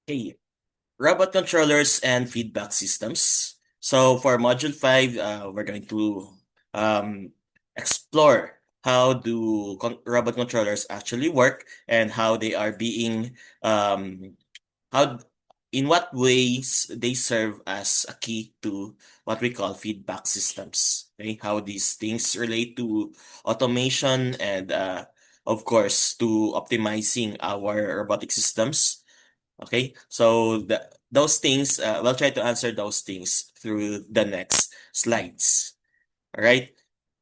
Okay, robot controllers and feedback systems. So for Module 5, we're going to um, explore how do robot controllers actually work and how they are being, um, how in what ways they serve as a key to what we call feedback systems. Okay, how these things relate to automation and, of course, to optimizing our robotic systems. Okay, so those things, we'll try to answer those things through the next slides. All right.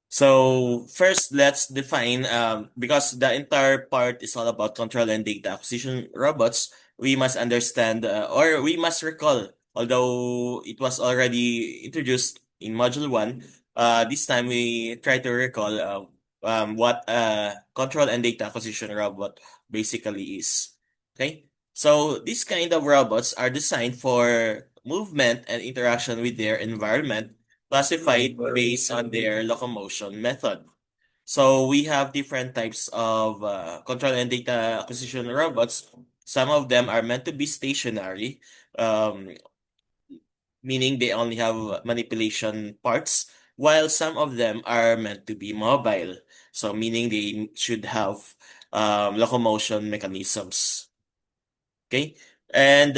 So first, let's define, because the entire part is all about control and data acquisition robots, we must understand, or we must recall, although it was already introduced in Module 1, this time we try to recall what control and data acquisition robot basically is. Okay? So these kind of robots are designed for movement and interaction with their environment, classified based on their locomotion method. So we have different types of control and data acquisition robots. Some of them are meant to be stationary, um, meaning they only have manipulation parts, while some of them are meant to be mobile. So meaning they should have locomotion mechanisms. Okay? And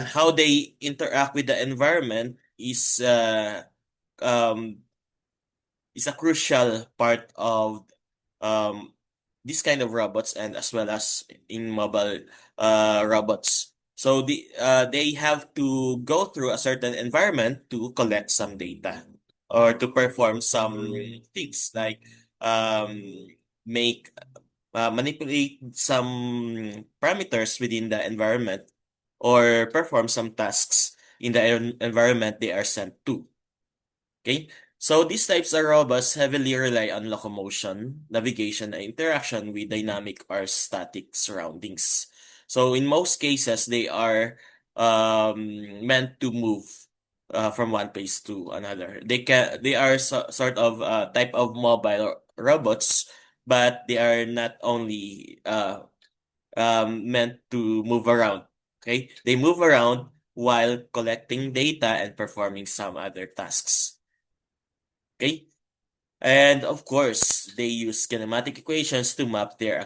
how they interact with the environment um, is a crucial part of um, this kind of robots and as well as in mobile robots. So they have to go through a certain environment to collect some data or to perform some things like um, make manipulate some parameters within the environment or perform some tasks in the environment they are sent to. Okay? So these types of robots heavily rely on locomotion, navigation, and interaction with dynamic or static surroundings. So in most cases, they are meant to move from one place to another. They are sort of type of mobile robots, but they are not only meant to move around. Okay? They move around while collecting data and performing some other tasks. Okay? And of course, they use kinematic equations to map their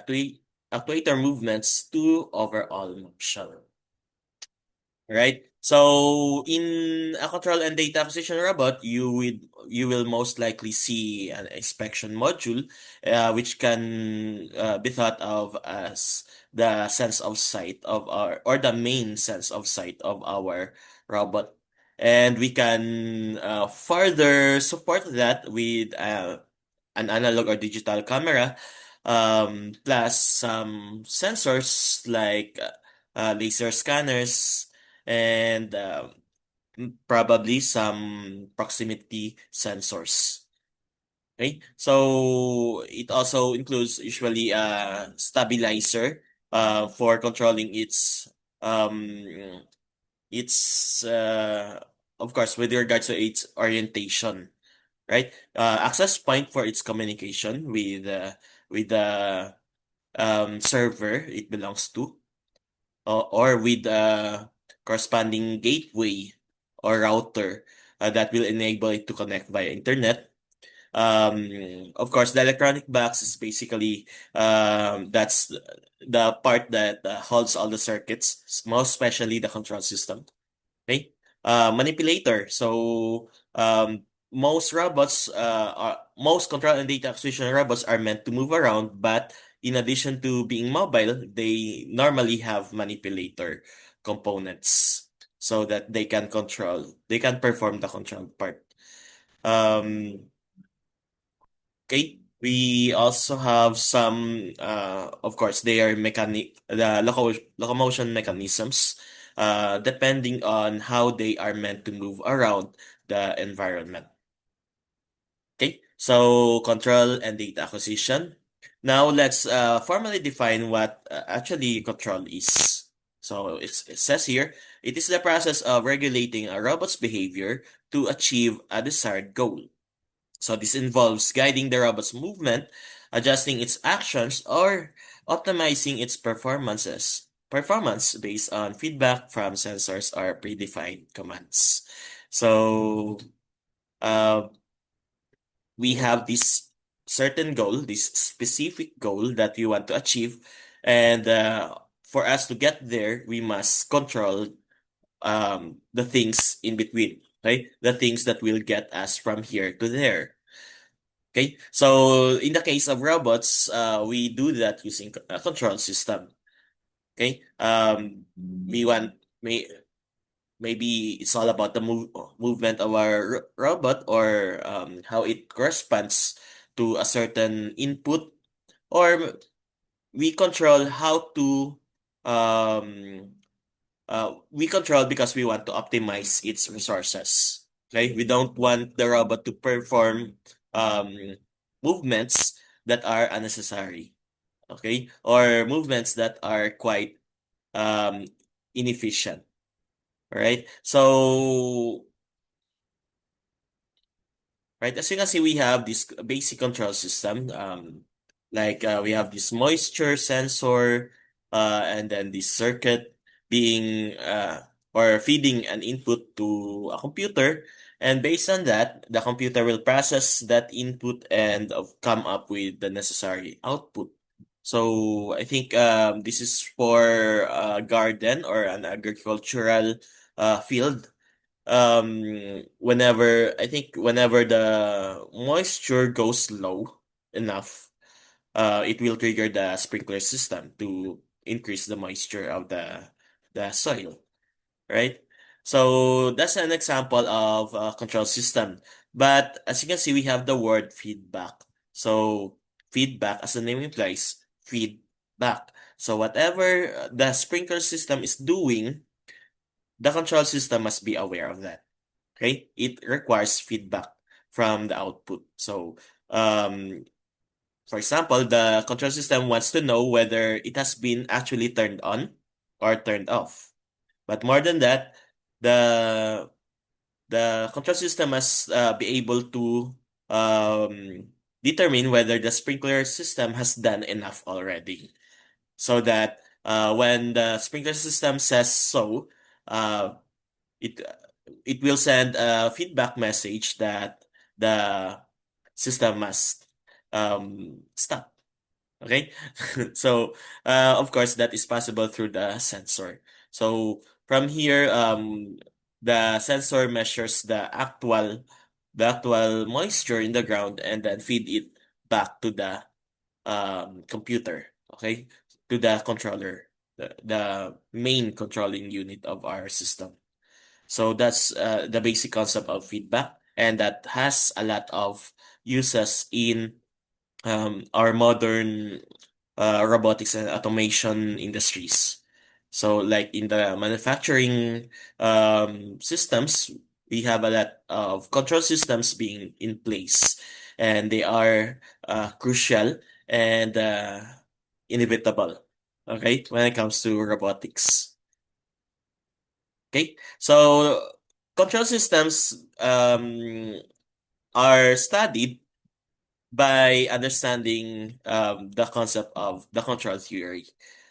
actuator movements to overall motion. Right? So in a control and data acquisition robot, you will most likely see an inspection module, which can be thought of as the sense of sight of our or the main sense of sight of our robot. And we can further support that with an analog or digital camera, plus some sensors like laser scanners and probably some proximity sensors. Okay, so it also includes usually a stabilizer for controlling its of course with regards to its orientation, right? Access point for its communication with the server it belongs to, or with the corresponding gateway or router that will enable it to connect via internet. Of course, the electronic box is basically that's the part that holds all the circuits, most especially the control system. Okay. Manipulator. So most robots most control and data acquisition robots are meant to move around, but in addition to being mobile, they normally have manipulator components so that they can perform the control part. Um, okay. We also have some, of course, they are the locomotion mechanisms, depending on how they are meant to move around the environment. Okay, so control and data acquisition. Now let's formally define what actually control is. So it says here, it is the process of regulating a robot's behavior to achieve a desired goal. So this involves guiding the robot's movement, adjusting its actions, or optimizing its performances. performance based on feedback from sensors or predefined commands. So uh, we have this certain goal, this specific goal that we want to achieve, and for us to get there, we must control the things in between, right? The things that will get us from here to there. Okay, so in the case of robots, we do that using a control system. Okay, we want may maybe it's all about the movement of our robot or how it corresponds to a certain input, or we control how to um we control because we want to optimize its resources. Okay, we don't want the robot to perform um movements that are unnecessary. Okay, or movements that are quite um inefficient. Right? So, right, as you can see, we have this basic control system. We have this moisture sensor, and then this circuit being or feeding an input to a computer. And based on that, the computer will process that input and come up with the necessary output. So I think this is for a garden or an agricultural field. Whenever the moisture goes low enough, it will trigger the sprinkler system to increase the moisture of the soil, right? So that's an example of a control system. But as you can see, we have the word feedback. So feedback, as the name implies, feedback. So whatever the sprinkler system is doing, the control system must be aware of that. Okay? It requires feedback from the output. So, um, for example, the control system wants to know whether it has been actually turned on or turned off. But more than that, the the control system must be able to determine whether the sprinkler system has done enough already, so that when the sprinkler system says so, uh, it it will send a feedback message that the system must stop. Okay, so of course that is possible through the sensor. So from here, the sensor measures the actual moisture in the ground and then feed it back to the computer. Okay, to the controller, the main controlling unit of our system. So that's the basic concept of feedback, and that has a lot of uses in our modern robotics and automation industries. So, like in the manufacturing systems, we have a lot of control systems being in place, and they are crucial and inevitable. Okay, when it comes to robotics. Okay, so control systems are studied by understanding the concept of the control theory.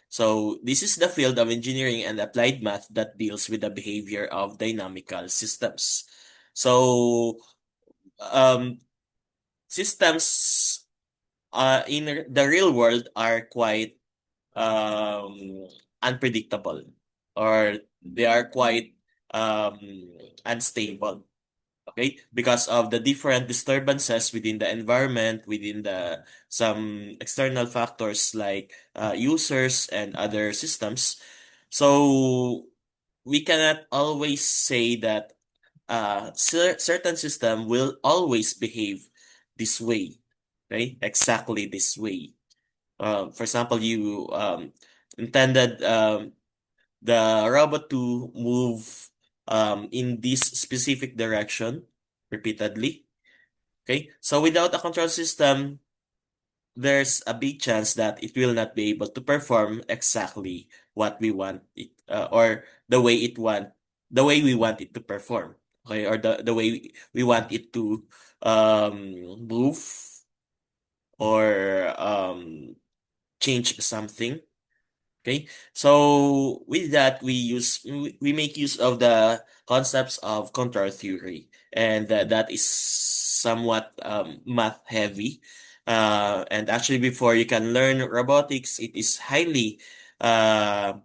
So this is the field of engineering and applied math that deals with the behavior of dynamical systems. So um, systems in the real world are quite unpredictable, or they are quite um, unstable. Okay, because of the different disturbances within the environment, within the some external factors like users and other systems. So we cannot always say that certain system will always behave this way, right? Exactly this way. For example, you intended the robot to move in this specific direction repeatedly. Okay, so without a control system, there's a big chance that it will not be able to perform exactly what we want it or the way we want it to perform. Okay, or the way we want it to move or change something. Okay, so with that, we make use of the concepts of control theory, and that is somewhat math heavy. And actually, before you can learn robotics, it is highly uh,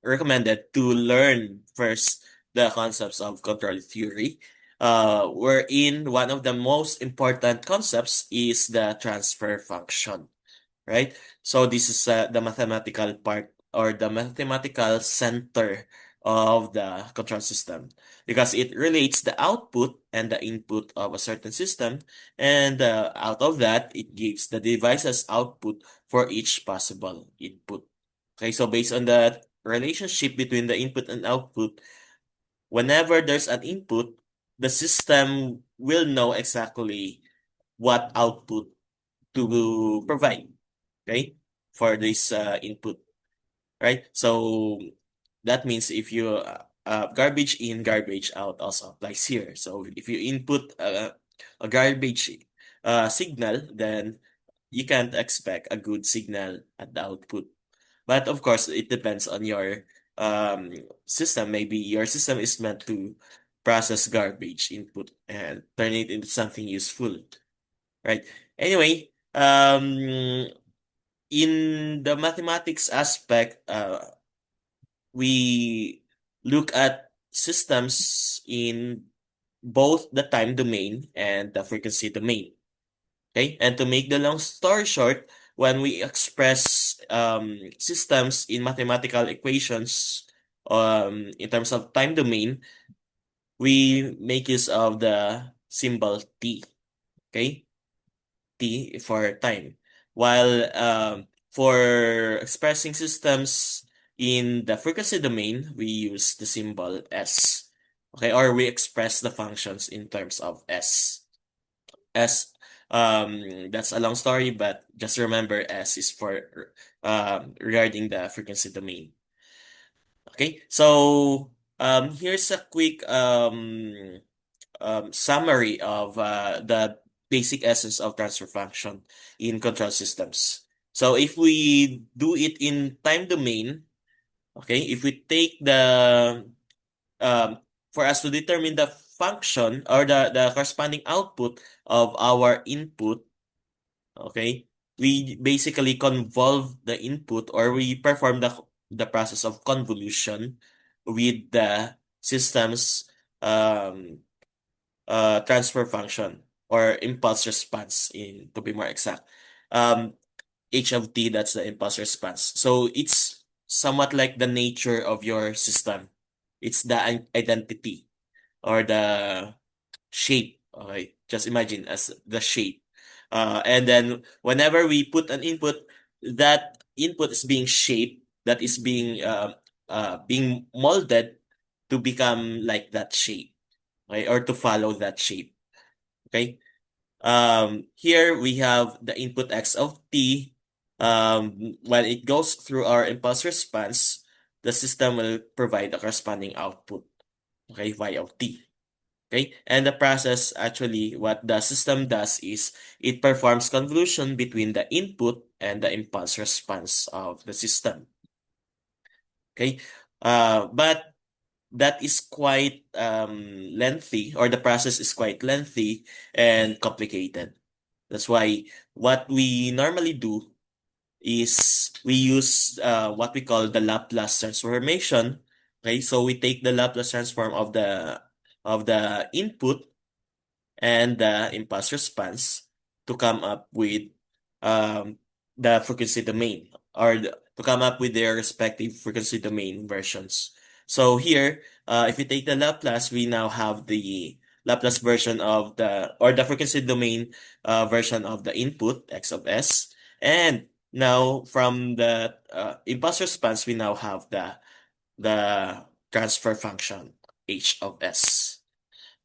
recommended to learn first the concepts of control theory, wherein one of the most important concepts is the transfer function, right? So this is the mathematical part or the mathematical center of the control system because it relates the output and the input of a certain system, and out of that, it gives the device's output for each possible input. Okay, so based on the relationship between the input and output, whenever there's an input, the system will know exactly what output to provide, okay, for this input, right? So that means if you garbage in, garbage out also applies here. So if you input a garbage signal, then you can't expect a good signal at the output. But of course, it depends on your um, system. Maybe your system is meant to process garbage input and turn it into something useful, right? Anyway, in the mathematics aspect, we look at systems in both the time domain and the frequency domain. Okay, and to make the long story short, when we express systems in mathematical equations in terms of time domain, we make use of the symbol t. Okay, t for time. While for expressing systems in the frequency domain, we use the symbol s. Okay, or we express the functions in terms of s. S, that's a long story, but just remember S is for regarding the frequency domain. Okay, so here's a quick summary of the basic essence of transfer function in control systems. So if we do it in time domain, okay, if we take the um, for us to determine the function or the corresponding output of our input, okay, we basically convolve the input or we perform the process of convolution with the system's um, transfer function or impulse response in to be more exact. Um, H of t, that's the impulse response. So it's somewhat like the nature of your system. It's the identity or the shape. Okay, just imagine as the shape. And then whenever we put an input, that input is being shaped, that is being molded to become like that shape, okay, or to follow that shape. Okay. Here we have the input x of t. When it goes through our impulse response, the system will provide a corresponding output, okay, y of t. Okay, and the process actually, what the system does is it performs convolution between the input and the impulse response of the system. Okay, but that is quite lengthy, or the process is quite lengthy and complicated. That's why what we normally do is we use what we call the Laplace transformation. Okay, so we take the Laplace transform of the input and the impulse response to come up with um, the frequency domain or to come up with their respective frequency domain versions. So here, if we take the Laplace, we now have the Laplace version of the frequency domain version of the input x of s, and now from the impulse response, we now have the transfer function h of s.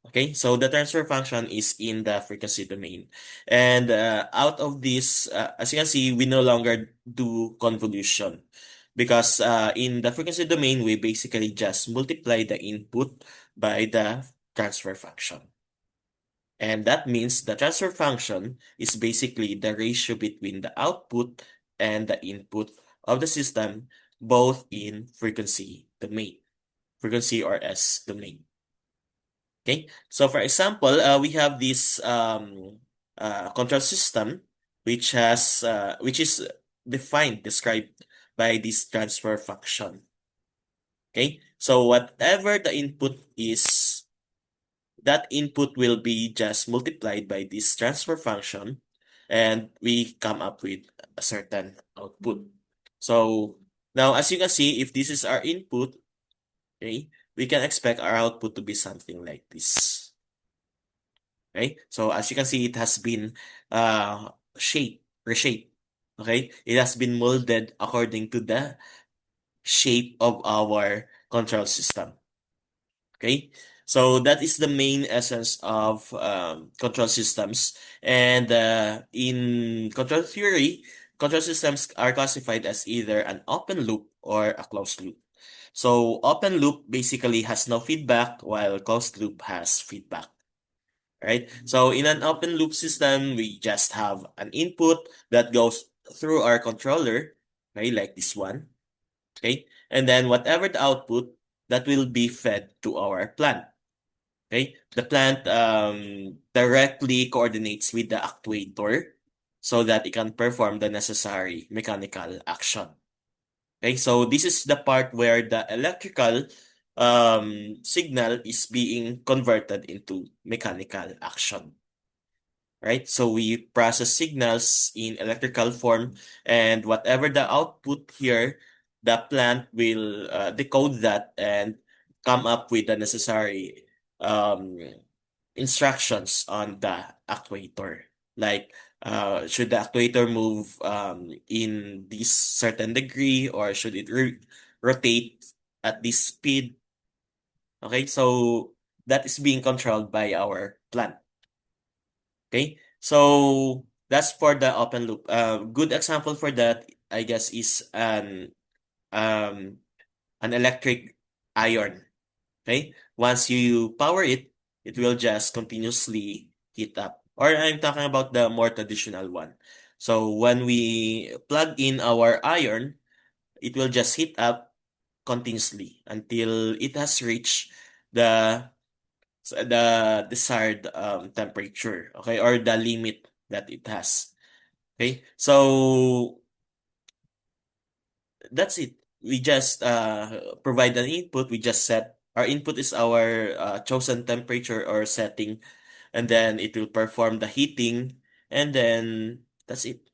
Okay, so the transfer function is in the frequency domain. And out of this, as you can see, we no longer do convolution because in the frequency domain, we basically just multiply the input by the transfer function. And that means the transfer function is basically the ratio between the output and the input of the system, both in frequency or S domain. Okay, so for example, we have this control system which is described by this transfer function. Okay, so whatever the input is, that input will be just multiplied by this transfer function, and we come up with a certain output. So now, as you can see, if this is our input, okay, we can expect our output to be something like this. Okay, so as you can see, it has been reshaped. Okay, it has been molded according to the shape of our control system. Okay, so that is the main essence of control systems. And in control theory, control systems are classified as either an open loop or a closed loop. So open loop basically has no feedback, while closed loop has feedback, right? So in an open loop system, we just have an input that goes through our controller, okay, like this one, okay? And then whatever the output, that will be fed to our plant. Okay, the plant directly coordinates with the actuator so that it can perform the necessary mechanical action. Okay, so this is the part where the electrical signal is being converted into mechanical action. Right? So we process signals in electrical form, and whatever the output here, the plant will decode that and come up with the necessary um, instructions on the actuator. Like, should the actuator move in this certain degree, or should it rotate at this speed? Okay, so that is being controlled by our plant. Okay, so that's for the open loop. Good example for that, I guess, is um an electric iron. Okay, once you power it, it will just continuously heat up. Or I'm talking about the more traditional one. So when we plug in our iron, it will just heat up continuously until it has reached the the desired temperature, okay, or the limit that it has. Okay, so that's it. We just provide an input. We just set our input is our chosen temperature or setting, and then it will perform the heating, and then that's it.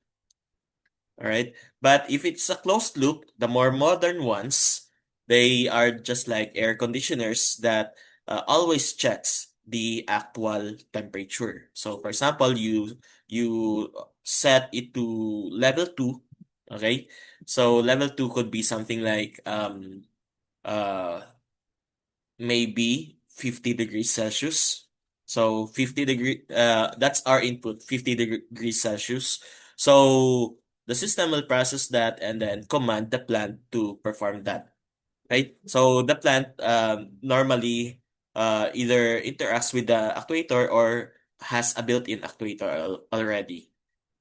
All right. But if it's a closed loop, the more modern ones, they are just like air conditioners that always checks the actual temperature. So for example, you set it to level 2, okay? So level 2 could be something like uh maybe 50 degrees Celsius. So that's our input, 50 degrees Celsius. So the system will process that and then command the plant to perform that, right? So the plant normally either interacts with the actuator or has a built-in actuator already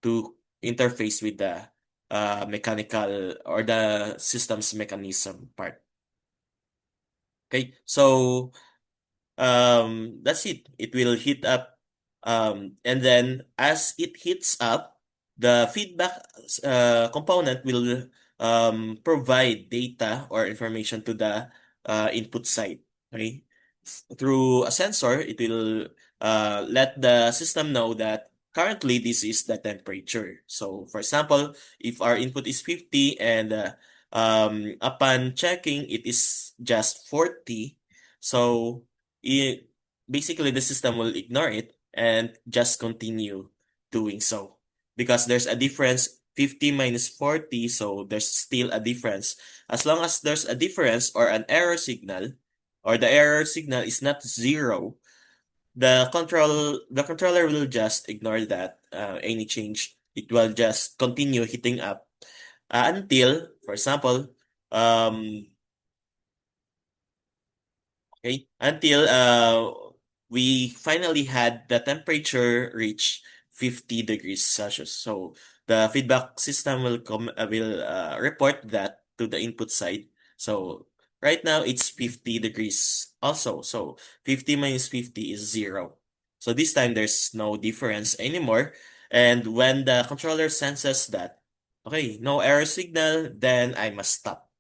to interface with the mechanical or the system's mechanism part. Okay, so that's it. It will heat up, and then as it heats up, the feedback component will provide data or information to the input side. Okay, through a sensor, it will let the system know that currently this is the temperature. So for example, if our input is 50 and upon checking it is just 40, so it, basically the system will ignore it and just continue doing so because there's a difference. 50 minus 40, so there's still a difference. As long as there's a difference or an error signal, or the error signal is not zero, the controller will just ignore that any change. It will just continue heating up until, for example, um, okay, until we finally had the temperature reach 50 degrees Celsius. So the feedback system will report that to the input side. So right now it's 50 degrees also. So 50 minus 50 is 0. So this time there's no difference anymore. And when the controller senses that, okay, no error signal, then I must stop.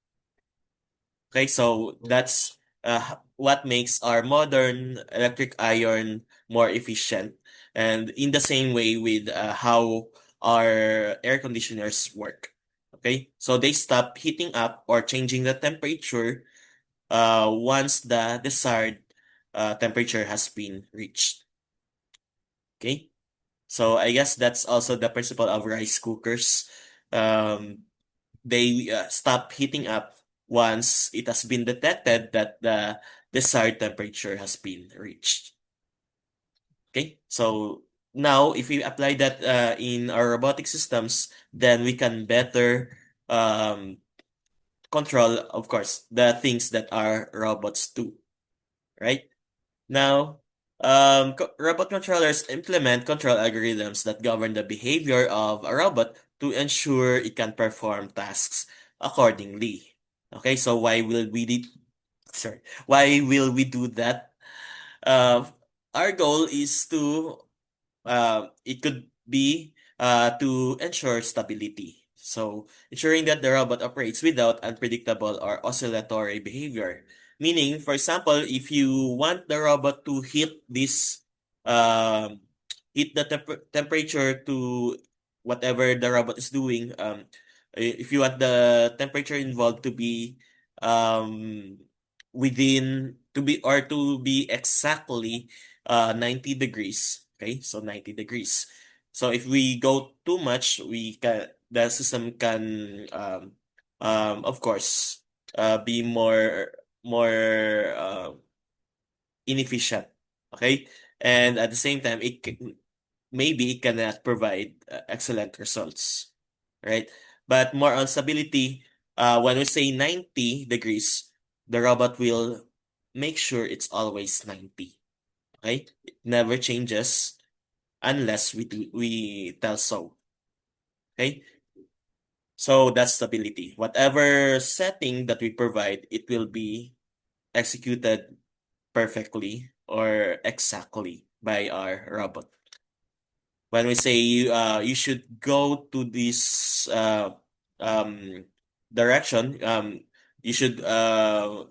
Okay, so that's what makes our modern electric iron more efficient. And in the same way with how our air conditioners work. Okay, so they stop heating up or changing the temperature once the desired temperature has been reached. Okay, so I guess that's also the principle of rice cookers. Um, they stop heating up once it has been detected that the desired temperature has been reached. Okay, so now if we apply that in our robotic systems, then we can better um, control, of course, the things that our robots do, right? Now, robot controllers implement control algorithms that govern the behavior of a robot to ensure it can perform tasks accordingly. Okay, so why will we do that? Uh, our goal is to it could be to ensure stability. So, ensuring that the robot operates without unpredictable or oscillatory behavior. Meaning, for example, if you want the robot to um, hit the temperature to whatever the robot is doing, if you want the temperature involved to be um, to be exactly 90 degrees. Okay, so 90 degrees. So if we go too much, the system can of course be more inefficient. Okay, and at the same time, maybe it cannot provide excellent results, right? But more on stability, when we say 90 degrees, the robot will make sure it's always 90. Okay, it never changes unless we tell so. Okay, so that's stability. Whatever setting that we provide, it will be executed perfectly or exactly by our robot. When we say you should go to this um, direction, you should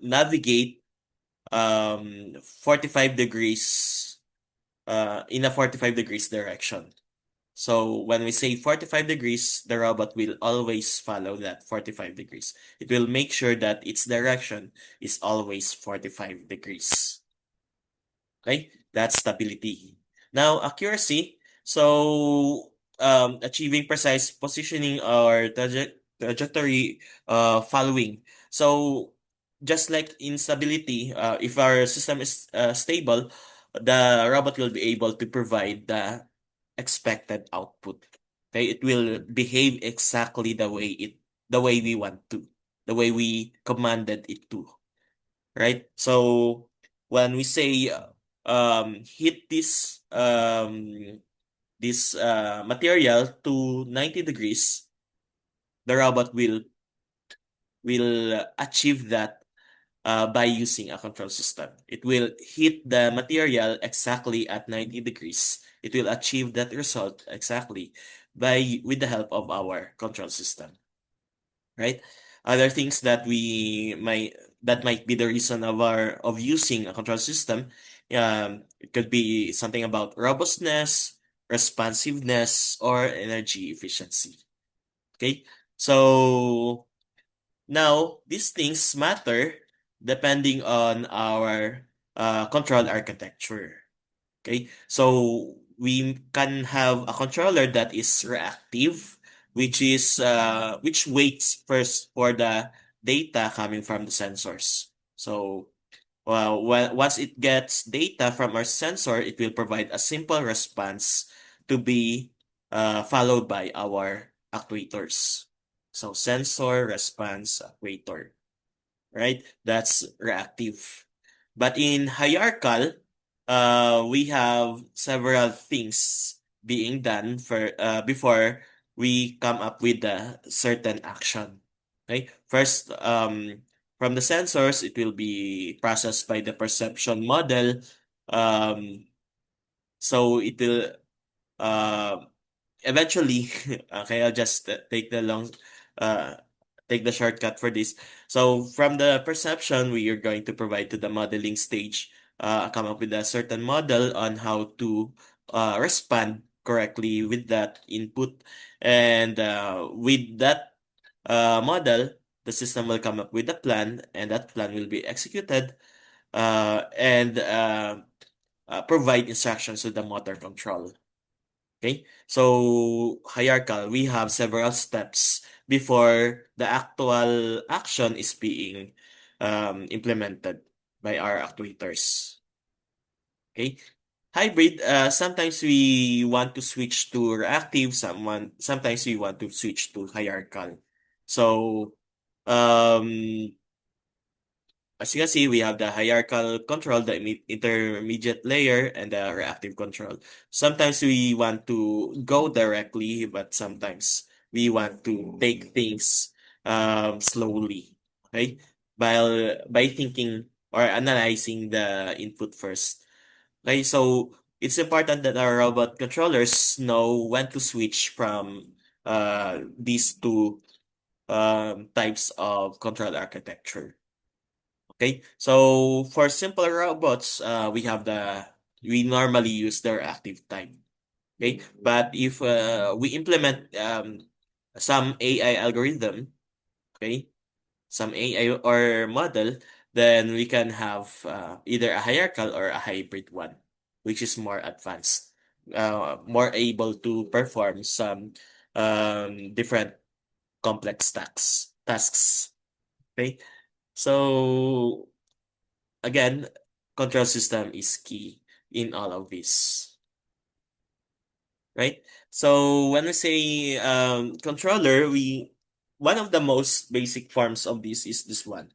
navigate 45 degrees in a 45 degrees direction. So when we say 45 degrees, the robot will always follow that 45 degrees. It will make sure that its direction is always 45 degrees. Okay, that's stability. Now, accuracy. So, achieving precise positioning or trajectory following. So, just like in stability, if our system is stable, the robot will be able to provide the expected output. Okay, it will behave exactly the way we want to, the way we commanded it to, right? So when we say hit this material to 90 degrees, the robot will achieve that by using a control system. It will hit the material exactly at 90 degrees. It will achieve that result exactly by with the help of our control system, right? Other things that might be the reason of using a control system, it could be something about robustness, responsiveness, or energy efficiency. Okay, so now these things matter depending on our control architecture. Okay, so we can have a controller that is reactive, which waits first for the data coming from the sensors. So, well, once it gets data from our sensor, it will provide a simple response to be followed by our actuators. So, sensor, response, actuator, right? That's reactive. But in hierarchical, we have several things being done for before we come up with a certain action. Okay. First, from the sensors, it will be processed by the perception model. Um, so it will uh, eventually, okay, I'll just uh, take the shortcut for this. So from the perception, we are going to provide to the modeling stage, come up with a certain model on how to respond correctly with that input. And with that model, the system will come up with a plan, and that plan will be executed and provide instructions to the motor control. Okay, so hierarchical, we have several steps before the actual action is being implemented by our actuators. Okay, hybrid, sometimes we want to switch to reactive, sometimes we want to switch to hierarchical. So, um, as you can see, we have the hierarchical control, the intermediate layer, and the reactive control. Sometimes we want to go directly, but sometimes we want to take things slowly, okay? By thinking or analyzing the input first. Okay, so it's important that our robot controllers know when to switch from these two types of control architecture. Okay, so for simpler robots, we normally use their active type. Okay, but if we implement some AI algorithm, okay, some AI or model, then we can have either a hierarchical or a hybrid one, which is more advanced, more able to perform some different complex tasks. Okay, so again, control system is key in all of this, right? So when we say controller, we one of the most basic forms of this is this one.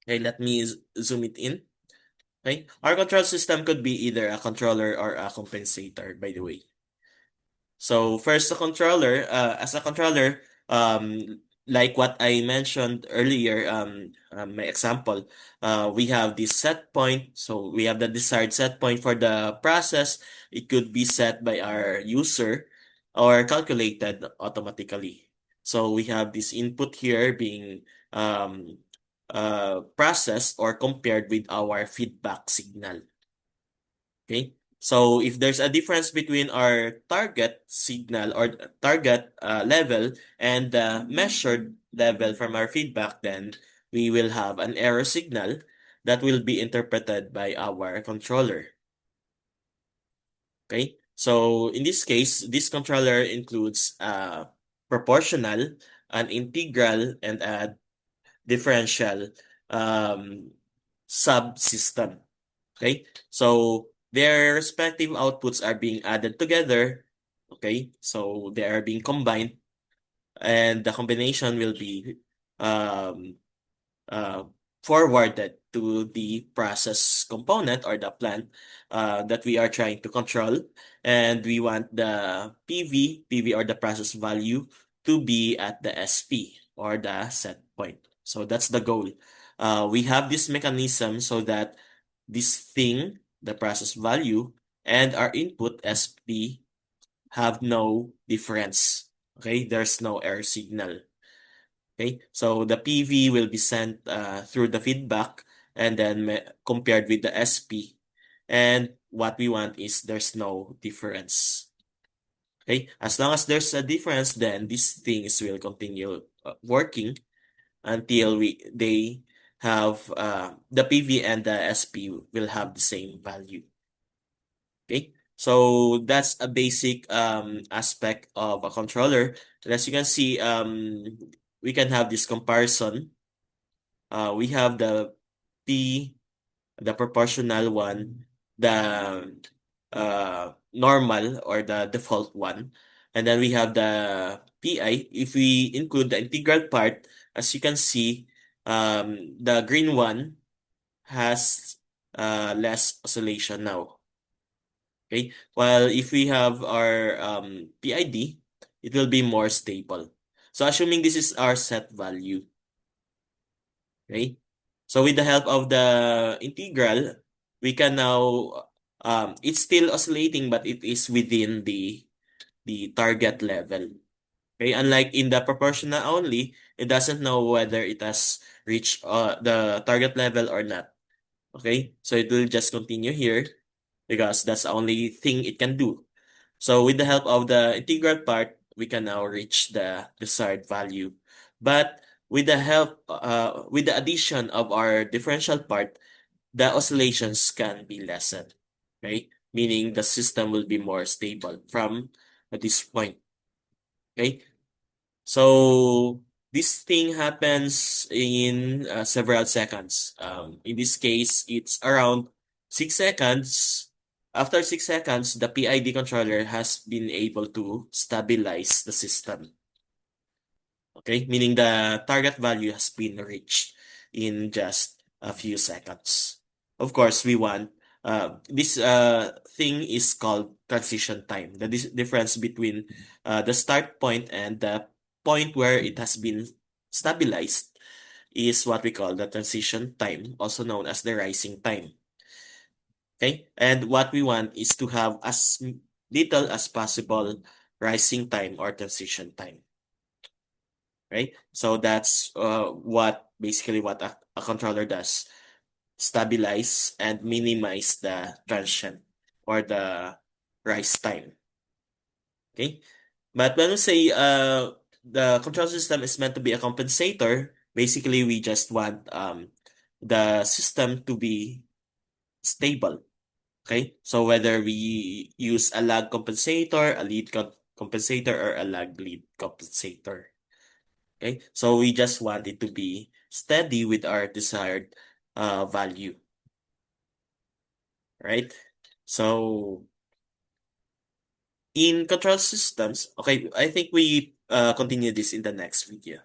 Okay, let me zoom it in. Okay, our control system could be either a controller or a compensator, by the way. So first, the controller, as a controller, like what I mentioned earlier, my example, we have this set point. So we have the desired set point for the process. It could be set by our user or calculated automatically. So we have this input here being um, processed or compared with our feedback signal. Okay. So if there's a difference between our target signal or target level and the measured level from our feedback, then we will have an error signal that will be interpreted by our controller. Okay. So in this case, this controller includes proportional, an integral, and a differential um, subsystem. Okay, so their respective outputs are being added together. Okay, so they are being combined, and the combination will be um, uh, forwarded to the process component or the plant that we are trying to control. And we want the PV or the process value to be at the SP or the set point. So that's the goal. We have this mechanism so that this thing, the process value, and our input SP have no difference. Okay, there's no error signal. Okay, so the PV will be sent through the feedback and then compared with the SP. And what we want is there's no difference. Okay, as long as there's a difference, then these things will continue working until they have the PV and the SP will have the same value. Okay, so that's a basic aspect of a controller. And as you can see, we can have this comparison. We have the P, the proportional one, the normal or the default one, and then we have the PI. If we include the integral part, as you can see, the green one has less oscillation now. Okay, while if we have our PID, it will be more stable. So assuming this is our set value, okay? So with the help of the integral, we can now, it's still oscillating, but it is within the target level. Okay, unlike in the proportional only, it doesn't know whether it has reached the target level or not. Okay, so it will just continue here because that's the only thing it can do. So with the help of the integral part, we can now reach the desired value. But with the addition of our differential part, the oscillations can be lessened. Okay, meaning the system will be more stable from this point. Okay, so this thing happens in several seconds. In this case, it's around 6 seconds. After 6 seconds, the PID controller has been able to stabilize the system. Okay, meaning the target value has been reached in just a few seconds. Of course, we want this thing is called transition time. The difference between the start point and the point where it has been stabilized is what we call the transition time, also known as the rising time. Okay, and what we want is to have as little as possible rising time or transition time. Right? So that's what basically what a controller does. Stabilize and minimize the transient or the rise time. Okay? But when we say the control system is meant to be a compensator, basically we just want the system to be stable. Okay? So whether we use a lag compensator, a lead compensator, or a lag lead compensator. Okay, so we just want it to be steady with our desired value, right? So in control systems, okay, I think we continue this in the next video.